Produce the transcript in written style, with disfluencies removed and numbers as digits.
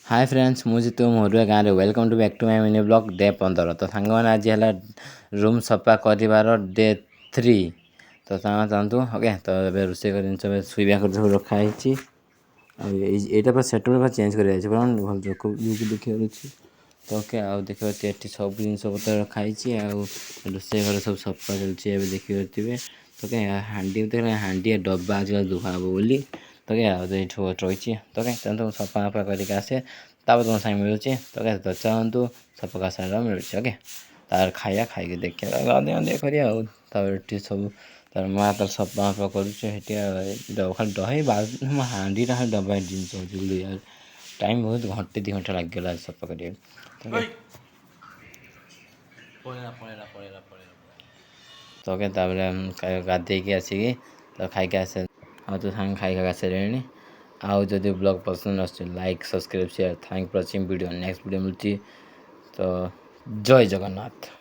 Hi friends मुझे तो मरुआ गाँव में welcome to back to my mini blog day 15 तो सांग मैंने आज है रूम सफा कर डे 3 तो चाहतु ओके तो रोसे जिन शुवा सब रखाई यहाँ पर सेटअप चेंज कर भल देखिए तो ओके आउ देखिए सब जिन पतर रखाई रोसे घर सब सफा चलती देखिए तो क्या हाँडी डब्बा आजकल दुहा बोली तो क्या रही तो क्या सफा फफा करके आसे तुम साइड मिलूँ तो क्या तो चाहतु सफा कर सारा मिलूँ ओके तार खाया खाई देखिए गाधे गाधे कर सब तार माँ तार सफा फफा कर खाली डहे हाँडी डब्बा जिन यार टाइम बहुत घंटे 2 घंटा लग सफा कर तो क्या गाधे आसिकी तो खाई आसे तो सांग खाई आसे आउ जदि ब्लॉग पसंद आस like subscribe share thank for watching video next video मिलती तो जय जगन्नाथ।